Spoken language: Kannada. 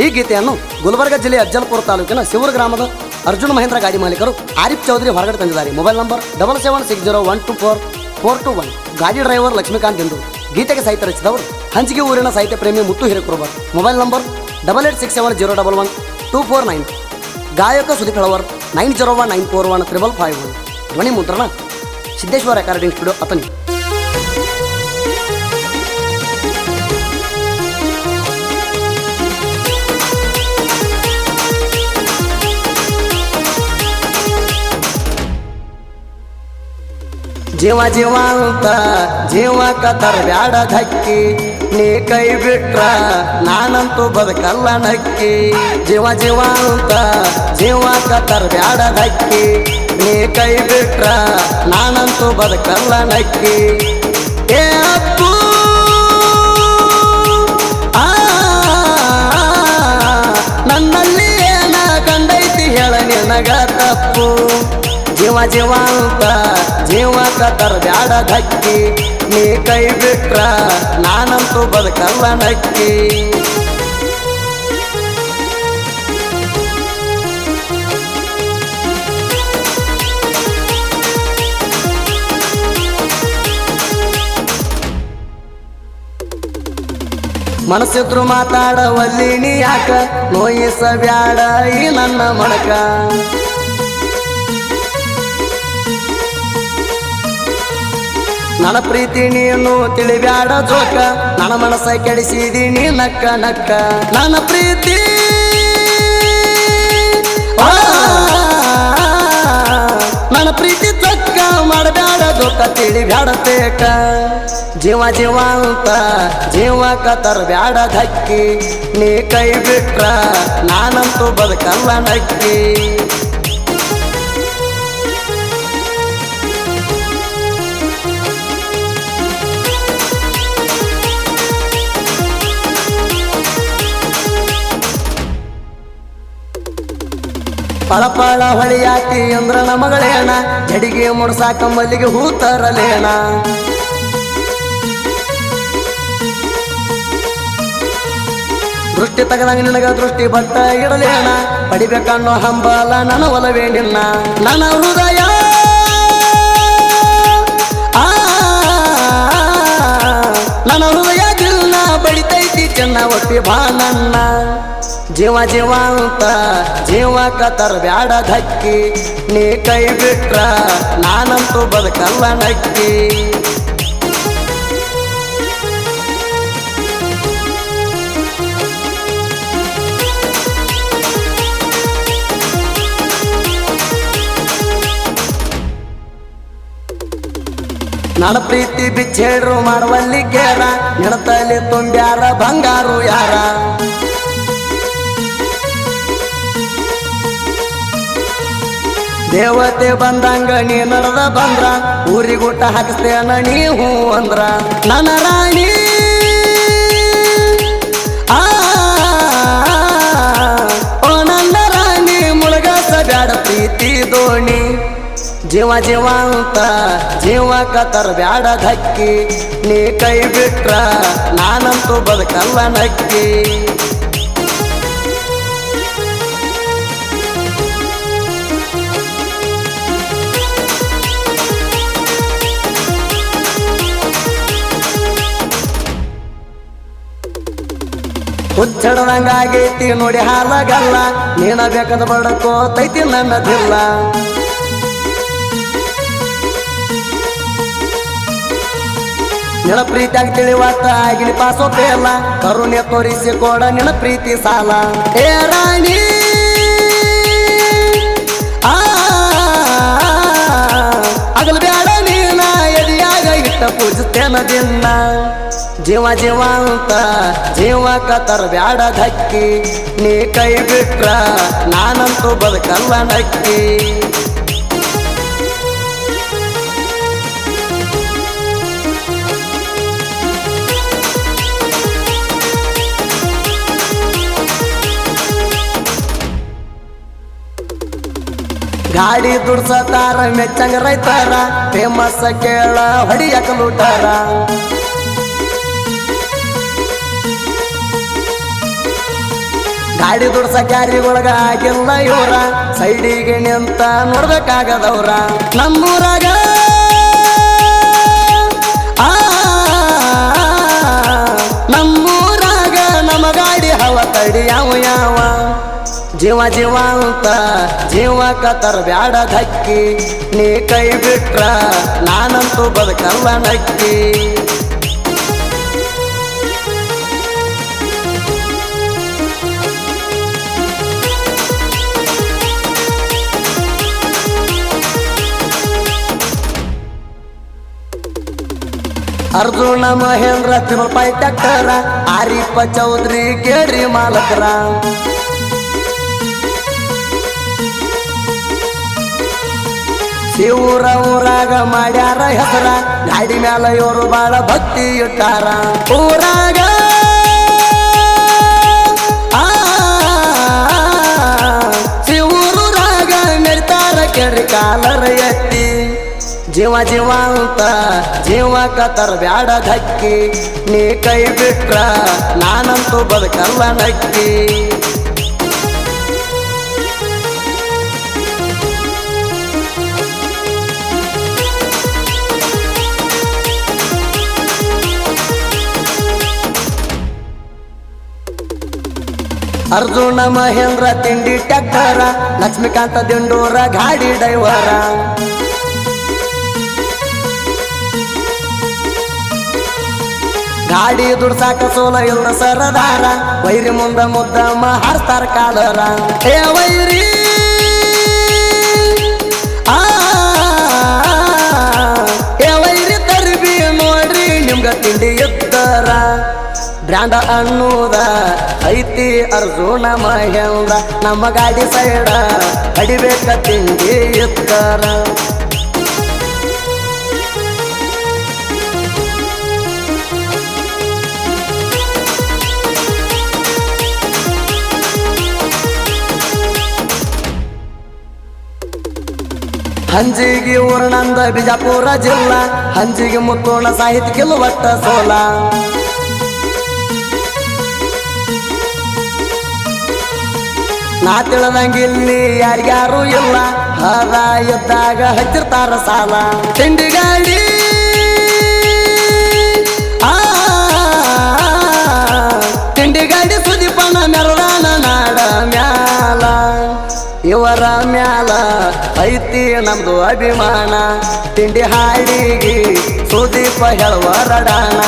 ಈ ಗೀತೆಯನ್ನು ಗುಲ್ಬರ್ಗ ಜಿಲ್ಲೆಯ ಅಜ್ಜಲ್ಪುರ ತಾಲೂಕಿನ ಶಿವೂರು ಗ್ರಾಮದ ಅರ್ಜುನ್ ಮಹೇಂದ್ರ ಗಾಡಿ ಮಾಲೀಕರು ಆರಿಫ್ ಚೌಧರಿ ಹೊರಗಡೆ ತಂದಿದ್ದಾರೆ. Mobile number 7760124121. ಗಾಡಿ ಡ್ರೈವರ್ ಲಕ್ಷ್ಮೀಕಾಂತ್ ಎಂದು. ಗೀತೆಗೆ ಸಾಹಿತ್ಯ ರಚಿಸಿದವರು ಹಂಚಿಗೆ ಊರಿನ ಸಾಹಿತ್ಯ ಪ್ರೇಮಿ ಮುತ್ತು ಹಿರೇಕುರುಬರ್. Mobile number 8867011249. ಗಾಯಕ ಸುದೀಪ್ ಹಳವರ್ 9019415551. ಧ್ವನಿ ಮುದ್ರಣ ಸಿದ್ದೇಶ್ವರ ರೆಕಾರ್ಡಿಂಗ್ ಸ್ಟುಡಿಯೋ ಅತನಿ. ಜೀವ ಜೀವ ಅಂತ ಜೀವಕ್ಕ ತರಬ್ಯಾಡ ಧಕ್ಕಿ, ನೀ ಕೈ ಬಿಟ್ರ ನಾನಂತೂ ಬದುಕಲ್ಲ ನಕ್ಕಿ. ಜೀವ ಜೀವ ಅಂತ ಜೀವಕ್ಕ ತರಬ್ಯಾಡ ಧಕ್ಕಿ, ನೀ ಕೈ ಬಿಟ್ರ ನಾನಂತೂ ಬದುಕಲ್ಲ ನಕ್ಕಿ. ಏ ಅಪ್ಪು ನನ್ನಲ್ಲಿ ಏನ ಕಂಡೈತಿ ಹೇಳ ನಿನಗ ತಪ್ಪು. ಜೀವ ಜೀವ ಅಂತ ಜೀವಕ್ಕ ತರಬ್ಯಾಡ ಧಕ್ಕಿ, ನೀ ಕೈ ಬಿಟ್ರ ನಾನಂತೂ ಬದುಕಲ್ಲ ನಕ್ಕಿ. ಮನಸ್ಸಿದ್ರು ಮಾತಾಡವಲ್ಲಿ ನೀ ಯಾಕ, ನೋಯಿಸಬ್ಯಾಡ ಈ ನನ್ನ ಮಡಕ. ನನ್ನ ಪ್ರೀತಿ ನೀನು ತಿಳಿಬ್ಯಾಡ ಜೋಕ, ನನ್ನ ಮನಸ್ಸ ಕೆಡಿಸಿದೀನಿ ನಕ್ಕ ನಕ್ಕ. ನನ್ನ ಪ್ರೀತಿ ನನ್ನ ಪ್ರೀತಿ ಚೊಕ್ಕ ಮಾಡಬ್ಯಾಡ ಜೋಕ, ತಿಳಿಬ್ಯಾಡ ತೇಕ. ಜೀವ ಜೀವ ಅಂತ ಜೀವಕ್ಕ ತರಬ್ಯಾಡ ಧಕ್ಕಿ, ನೀ ಕೈ ಬಿಟ್ರ ನಾನಂತೂ ಬದುಕಲ್ಲ ನಕ್ಕಿ. ಪಳಪಳ ಹೊಳಿಯಾತಿ ಅಂದ್ರ ನಮಗಳೇಣ, ಜಡಿಗೆ ಮುಡ್ಸಾಕ ಮಲ್ಲಿಗೆ ಹೂ ತರಲೇಣ. ದೃಷ್ಟಿ ತಗದಂಗ ನಿನಗ ದೃಷ್ಟಿ ಬಟ್ಟ ಇಡಲೇಣ, ಪಡಿಬೇಕನ್ನೋ ಹಂಬಲ ನನ್ನ ಒಲವೇ ನಿನ್ನ. ನನ್ನ ಹೃದಯ ನನ್ನ ಹೃದಯ ದಿಲ್ನ ಬಡಿತೈತಿ ಚೆನ್ನ ಒಟ್ಟಿ ಬಾ ನನ್ನ. ಜೀವ ಜೀವ ಅಂತ ಜೀವಕ್ಕ ತರಬ್ಯಾಡ ಧಕ್ಕಿ, ನೀ ಕೈ ಬಿಟ್ರ ನಾನಂತೂ ಬದುಕಲ್ಲ ನಕ್ಕಿ. ನನ್ನ ಪ್ರೀತಿ ಬಿಚ್ಚೇಡ್ರು ಮಾಡುವಲ್ಲಿ ಕೇರ, ನೆನತಲ್ಲಿ ತುಂಬ್ಯಾರ ಬಂಗಾರು ಯಾರ. ದೇವತೆ ಬಂದಂಗ ನೀ ನಡೆದ ಬಂದ್ರ, ಊರಿಗೂಟ ಹಾಕಿಸ್ತೇನ ನೀ ಹೂ ಅಂದ್ರ. ನನ್ನ ರಾಣಿ ಓ ನನ್ನ ರಾಣಿ, ಮುಳುಗಸ ಬ್ಯಾಡ ಪ್ರೀತಿ ದೋಣಿ. ಜೀವ ಜೀವ ಅಂತ ಜೀವಕ್ಕ ತರಬ್ಯಾಡ ಧಕ್ಕಿ, ನೀ ಕೈ ಬಿಟ್ರ ನಾನಂತೂ ಬದುಕಲ್ಲ ನಕ್ಕಿ. ಹುಚ್ಚಡದಂಗಾಗೈತಿ ನೋಡಿ ಹಾಲಗಲ್ಲ, ನೀನ ಬೇಕದ ಬಡಕೋತೈತಿ ನನ್ನದಿಲ್ಲ. ನಿನ್ನ ಪ್ರೀತಿಯಾಗಿ ತಿಳಿವಾತ ಆಗಿನ ಪಾಸೋಪೇಲ, ಕರುಣೆ ತೋರಿಸಿ ಕೊಡ ನಿನ್ನ ಪ್ರೀತಿ ಸಾಲ. ಏ ರಾಣಿ ಅಗಲ್ ಬ್ಯಾಡ ನೀನ ಎದಿಯಾಗ ಇಟ್ಟ ಪೂಜಿಸ್ತೇನ ದಿನ. ಜೀವ ಜೀವ ಅಂತ ಜೀವಕ್ಕ ತರಬ್ಯಾಡ ಧಕ್ಕಿ, ನೀ ಕೈ ಬಿಟ್ರ ನಾನಂತೂ ಬದುಕಲ್ಲ ನಕ್ಕಿ. ಗಾಡಿ ದುಡ್ಸತಾರ ಮೆಚ್ಚಂಗ ರೈತಾರ, ಫೇಮಸ್ ಕೇಳ ಹೊಡಿಯಕ ಲೂಟಾರ. ಗಾಡಿ ದುಡ್ಸ ಕ್ಯಾರಿಗೊಳಗ ಆಗಿಲ್ಲ ಇವರ ಸೈಡಿಗೆ ನಿಂತ ನೋಡ್ಬೇಕಾಗದವ್ರ ನಮ್ಮೂರಾಗ ನಮ್ಮೂರಾಗ ನಮ್ಮ ಗಾಡಿ ಹವ ತಡಿ ಯಾವ ಯಾವ ಜೀವ ಜೀವ ಅಂತ ಜೀವಕ ತರಬ್ಯಾಡ ಧಕ್ಕಿ ನೀ ಕೈ ಬಿಟ್ರ ನಾನಂತೂ ಬದುಕಲ್ಲ ನಕ್ಕಿ ಅರ್ಜುನ ಮಹೇಂದ್ರ ತಿರುಪಾಯಿ ಟ್ಯಾಕ್ಟರ ಆರಿಪ್ಪ ಚೌಧರಿ ಕೇಳ್ರಿ ಮಾಲಕರ ಶಿವರ ಊರಾಗ ಮಾಡ್ಯಾರ ಹೆಸರ ಗಾಡಿ ಮ್ಯಾಲ ಇವರು ಬಾಳ ಭಕ್ತಿ ಇಟ್ಟಾರ ಊರಾಗ ಶಿವೂರಾಗ ಮೆರಿತಾರ ಕೇಳ್ರಿ ಕಾಲರ ಎತ್ತಿ ಜೀವ ಜೀವ ಅಂತ ಜೀವಕ ತರಬ್ಯಾಡ ಧಕ್ಕಿ ನೀ ಕೈ ಬಿಟ್ರ ನಾನಂತೂ ಬದುಕಲ್ಲ ನಕ್ಕಿ ಅರ್ಜುನ ಮಹೇಂದ್ರ ತಿಂಡಿ ಟ್ಯಾಕ್ಟರ ಲಕ್ಷ್ಮೀಕಾಂತ ದಿಂಡೂರ ಗಾಡಿ ಡೈವರ ಗಾಡಿ ದುಡ್ಸಾಕ ಸೋಲ ಇಲ್ಲ ಸರದಾರ ವೈರಿ ಮುಂದ ಮುದ್ದಮ್ಮ ಹಾರ್ತಾರ ಕಾಲರ ಏ ವೈರಿ ಏ ವೈರಿ ತರ್ಬಿ ನೋಡ್ರಿ ನಿಮ್ಗ ತಿಂಡಿ ಇದ್ದಾರ ಬ್ರ್ಯಾಂಡ ಅನ್ನೋದ ಐತಿ ಅರ್ಜುನ ಮಹೇಂದ್ರ ನಮ್ಮ ಗಾಡಿ ಸೈಡ ಅಡಿಬೇಕ ತಿಂಡಿ ಇದ್ದಾರ ಹಂಜಿಗೆ ಊರ್ನಂದ ಬಿಜಾಪುರ ಜಿಲ್ಲಾ ಹಂಜಿಗೆ ಮುತ್ತೋಣ ಸಾಹಿತ್ಯ ಗೆಲುವಟ್ಟ ಸೋಲ ನಾ ತಿಳಿದಂಗಿಲ್ಲಿ ಯಾರ್ಯಾರು ಇಲ್ಲ ಹದ ಎದ್ದಾಗ ಹಚ್ಚಿರ್ತಾರ ಸಾಲ ತಿಂಡಿ ಗಾಡಿ ತಿಂಡಿ ಗಾಡಿ ಸುದೀಪನ ಮೆರದಾನ ನಾಡ ಮ್ಯಾಲ ಇವರ ಮ್ಯಾಲ ಐತಿ ನಮ್ದು ಅಭಿಮಾನ ತಿಂಡಿ ಹಾಡಿಗೆ ಸುದೀಪ ಹೇಳುವರಡಾಣ